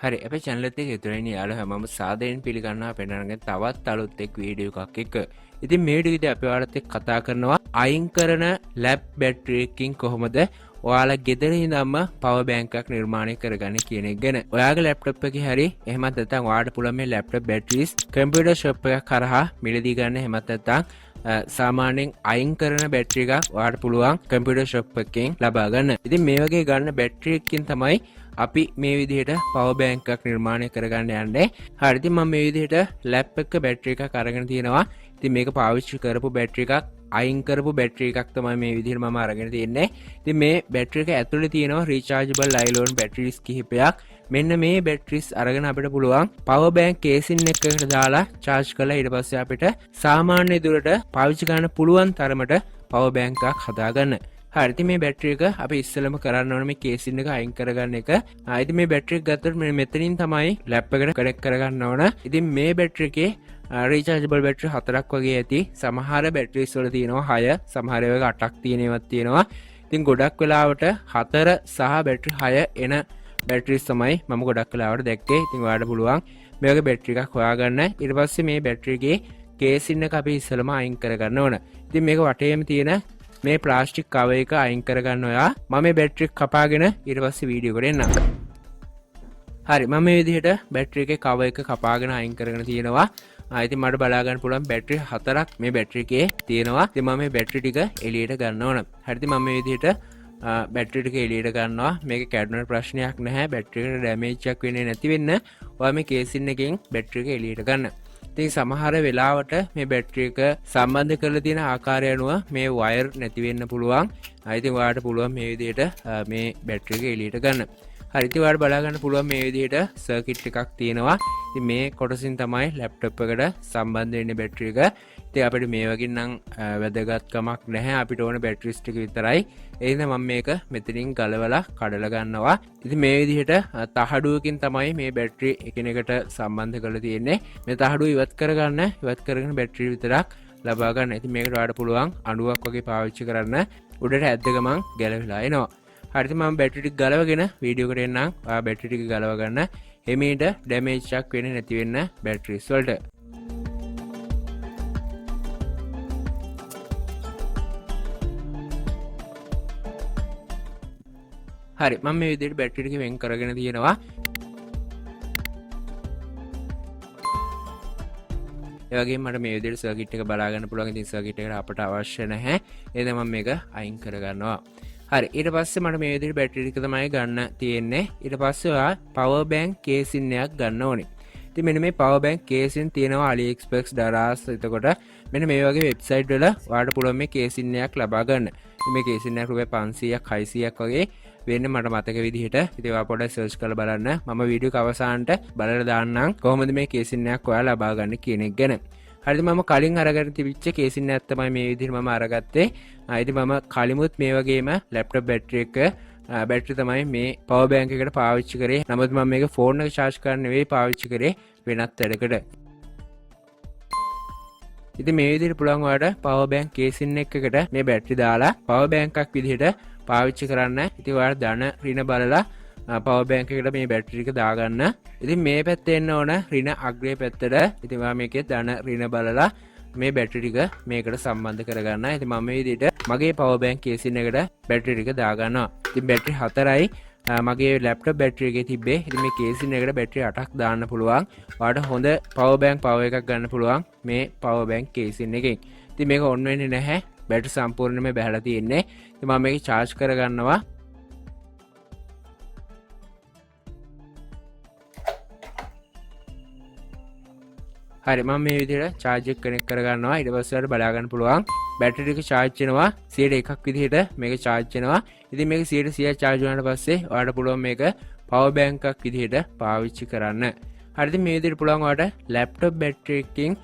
හරි අපේ channel එකේ ඉතුරුනේ යාළුවෝ හැමෝම සාදරයෙන් පිළිගන්නවා පෙන්නනගෙන තවත් අලුත් එක් වීඩියෝ එකක් එක්ක. ඉතින් මේ වීඩියෝ එකේදී අපි ඔයාලත් එක්ක කතා කරනවා අයින් කරන ලැප් බැටරි එකකින් කොහොමද ඔයාලා ගෙදර ඉඳන්ම පවර් බැංක් එකක් නිර්මාණය කරගන්නේ කියන එක ගැන. ඔයාගේ ලැප්ටොප් එකේ හරි එහෙමත් නැත්නම් ඔයාලට පුළුවන් මේ ලැප්ටොප් බැටරිස් කම්පියුටර් ෂොප් එකක් කරහා මිලදී ගන්න එහෙමත් නැත්නම් සාමාන්‍යයෙන් අයින් කරන බැටරි එකක් ඔයාලට පුළුවන් කම්පියුටර් ෂොප් එකකින් ලබා ගන්න. ඉතින් මේ වගේ ගන්න බැටරි එකකින් තමයි අපි මේ විදිහට පවර් බැංක් එකක් නිර්මාණය කරගන්න යන්නේ. හරි ඉතින් මම මේ විදිහට ලැප් එක බැටරි එකක් අරගෙන තියෙනවා. ඉතින් මේක පාවිච්චි කරපු බැටරි එකක් අයින් කරපු බැටරි එකක් තමයි මේ විදිහට මම අරගෙන තියෙන්නේ. ඉතින් මේ බැටරි එක ඇතුලේ තියෙනවා රීචාර්ජබල් නයිලෝන් බැටරිස් කිහිපයක්. මෙන්න මේ බැටරිස් අරගෙන අපිට පුළුවන් පවර් බැංක් කේසින් එකකට දාලා charge කරලා ඊට පස්සේ අපිට සාමාන්‍ය දුරට පාවිච්චි කරන්න පුළුවන් තරමට පවර් බැංක් එකක් හදාගන්න. හරි ඉතින් මේ බැටරි එක අපි ඉස්සෙල්ලම කරන්න ඕනේ මේ කේසින් එක අයින් කරගන්න එක. ඉතින් මේ බැටරි එක ගත්තොත් මෙතනින් තමයි ලැප් එකට කනෙක්ට් කරගන්න ඕන. ඉතින් මේ බැටරි එකේ රීචාර්ජබල් බැටරි 4ක් වගේ ඇති. සමහර බැටරිස් වල තියෙනවා 6, සමහර ඒවා 8ක් තියෙන ඒවාත් තියෙනවා. ඉතින් ගොඩක් වෙලාවට 4 සහ බැටරි 6 එන බැටරිස් තමයි මම ගොඩක් වෙලාවට දැක්කේ. ඉතින් ඔයාලට පුළුවන් මේ වගේ බැටරි එකක් හොයාගන්න. ඊට පස්සේ මේ බැටරි එකේ කේසින් එක අපි ඉස්සෙල්ලම අයින් කරගන්න ඕන. ඉතින් මේක වටේම තියෙන මේ ප්ලාස්ටික් කවර් එක අයින් කරගන්න ඔයා. මම මේ බැටරි එක කපාගෙන ඊට පස්සේ වීඩියෝ එකට එන්නම්. හරි මම මේ විදිහට බැටරි එකේ කවර් එක කපාගෙන අයින් කරගෙන තියෙනවා. ඉතින් මට බලා ගන්න පුළුවන් බැටරි 4ක් මේ බැටරි එකේ තියෙනවා. ඉතින් මම මේ බැටරි ටික එළියට ගන්න ඕන. හරි ඉතින් මම මේ විදිහට බැටරි ටික එළියට ගන්නවා. මේක කැඩුණාට ප්‍රශ්නයක් නැහැ. බැටරි එකට ඩැමේජ් එකක් වෙන්නේ නැති වෙන්න ඔයා මේ කේසින් එකෙන් බැටරි එක එළියට ගන්න. ඉතින් සමහර වෙලාවට මේ බැටරි එක සම්බන්ධ කරලා තියෙන ආකාරය අනුව මේ වයර් නැති වෙන්න පුළුවන්. ඉතින් ඔයාලට පුළුවන් මේ විදිහට මේ බැටරි එක එළියට ගන්න. හරි ඉතින් ඔයාලට බලා ගන්න පුළුවන් මේ විදිහට සර්කිට් එකක් තියෙනවා. ඉතින් මේ කොටසින් තමයි ලැප්ටොප් එකට සම්බන්ධ වෙන්නේ බැටරි එක. ඉතින් අපිට මේ වගේ නම් වැදගත්කමක් නැහැ. අපිට ඕන බැටරිස් ටික විතරයි. ඒ හින්දා මම මේක මෙතනින් ගලවලා කඩලා ගන්නවා. ඉතින් මේ විදිහට තහඩුවකින් තමයි මේ බැටරි එකිනෙකට සම්බන්ධ කරලා තියෙන්නේ. මේ තහඩුව ඉවත් කරගන්න, ඉවත් කරගෙන බැටරි විතරක් ලබා ගන්න. ඉතින් මේකට ඔයාලට පුළුවන් අණුවක් වගේ පාවිච්චි කරන්න. උඩට ඇද්ද ගමන් ගැලවිලා එනවා. හරි ඉතින් මම බැටරි ටික ගලවගෙන වීඩියෝ එකට එන්නම්. ඔයා බැටරි ටික ගලව ගන්න. එමෙයිට ඩැමේජ් එකක් වෙන්නේ නැති වෙන්න බැටරිස් වලට. හරි මම මේ විදිහට බැටරි ටික වෙන් කරගෙන තියෙනවා. ඒ වගේම මට මේ විදිහට සර්කිට් එක බලා ගන්න පුළුවන්. ඉතින් සර්කිට් එකට අපට අවශ්‍ය නැහැ. එහෙනම් මම මේක අයින් කර ගන්නවා. හරි ඊට පස්සේ මට මේ විදිහට බැටරි ටික තමයි ගන්න තියෙන්නේ. ඊට පස්සේ ඔයා පවර් බැංක් කේසින් එකක් ගන්න ඕනේ. ඉතින් මෙන්න මේ පවර් බැංක් කේසින් තියෙනවා AliExpress දරාස්. එතකොට මෙන්න මේ වගේ වෙබ්සයිට් වල ඔයාලට පුළුවන් මේ කේසින් එකක් ලබා ගන්න. ඉතින් මේ කේසින් එක රුපියල් 500ක් 600ක් වගේ වෙන්න මට මතක විදිහට. ඉතින් ඔයා පොඩ්ඩක් සර්ච් කරලා බලන්න. මම වීඩියෝ එක අවසානට බලලා දාන්නම් කොහොමද මේ කේසින් එකක් ඔයා ලබා ගන්න කියන එක ගැන. හරිද මම කලින් අරගෙන තිබිච්ච කේසින් එකක් තමයි මේ විදිහට මම අරගත්තේ. ඉතින් මම කලිමුත් මේ වගේම ලැප්ටොප් බැටරි එක බැටරි තමයි මේ පවර් බැංක් එකට පාවිච්චි කරේ. නමුත් මම මේක ෆෝන් එක charge කරන්න නෙවෙයි පාවිච්චි කරේ වෙනත් වැඩකට. ඉතින් මේ විදිහට පුළුවන් ඔයාලට පවර් බැංක් කේසින් එකකට මේ බැටරි දාලා පවර් බැංක් එකක් විදිහට පාවිච්චි කරන්න. ඉතින් ඔයාලා ධන ඍණ බලලා පවර් බැංක් එකට මේ බැටරි එක දාගන්න. ඉතින් මේ පැත්තේ එන්න ඕන ඍණ අග්‍රයේ පැත්තට. ඉතින් ඔයා මේකේ ධන ඍණ බලලා මේ බැටරි ටික මේකට සම්බන්ධ කරගන්න. ඉතින් මම මේ විදිහට මගේ පවර් බැංක් කේසින් එකට බැටරි ටික දාගන්නවා. ඉතින් බැටරි 4යි මගේ ලැප්ටොප් බැටරි එකේ තිබ්බේ. ඉතින් මේ කේසින් එකට බැටරි 8ක් දාන්න පුළුවන්. ඔයාලට හොඳ පවර් බැංක් පවර් එකක් ගන්න පුළුවන් මේ පවර් බැංක් කේසින් එකෙන්. ඉතින් මේක ඔන් වෙන්නේ නැහැ. බැටරි සම්පූර්ණයෙන්ම බහලා තියෙන්නේ. ඉතින් මම මේක charge කරගන්නවා. හරි මම මේ විදිහට charge එක කනෙක්ට් කරගන්නවා. ඊට පස්සේ ඔයාලට බලා ගන්න පුළුවන් බැටරි ටික charge වෙනවා 101ක් විදිහට මේක charge වෙනවා. ඉතින් මේක 100% charge වුණාට පස්සේ ඔයාලට පුළුවන් මේක power bank එකක් විදිහට පාවිච්චි කරන්න. හරි ඉතින් මේ විදිහට පුළුවන් ඔයාලට laptop battery එකකින්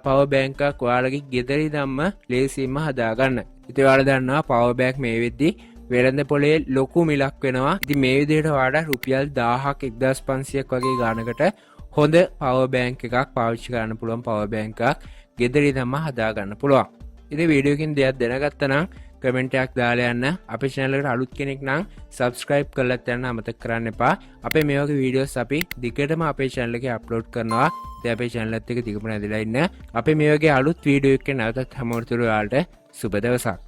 power bank එකක් ඔයාලගේ ගෙදර ඉඳන්ම ලේසියෙන්ම හදාගන්න. ඉතින් ඔයාලා දන්නවා power bank මේ වෙද්දි වෙළඳ පොලේ ලොකු මිලක් වෙනවා. ඉතින් මේ විදිහට ඔයාලට රුපියල් 1000ක් 1500ක් වගේ ගානකට හොඳ පවර් බැංක් එකක් පාවිච්චි කරන්න පුළුවන් පවර් බැංක් එකක් ගෙදර ඉඳන්ම හදා ගන්න පුළුවන්. ඉතින් වීඩියෝ එකකින් දෙයක් දැනගත්තා නම් කමෙන්ටයක් දාලා යන්න. අපේ channel එකට අලුත් කෙනෙක් නම් subscribe කරලා යන්න අමතක කරන්න එපා. අපේ මේ වගේ වීඩියෝස් අපි දිගටම අපේ channel එකේ upload කරනවා. ඉතින් අපේ channel එකත් එක්ක දිගටම ඇදලා ඉන්න. අපේ මේ වගේ අලුත් වීඩියෝ එකකින් නැවතත් හැමෝටම ඔයාලට සුබ දවසක්.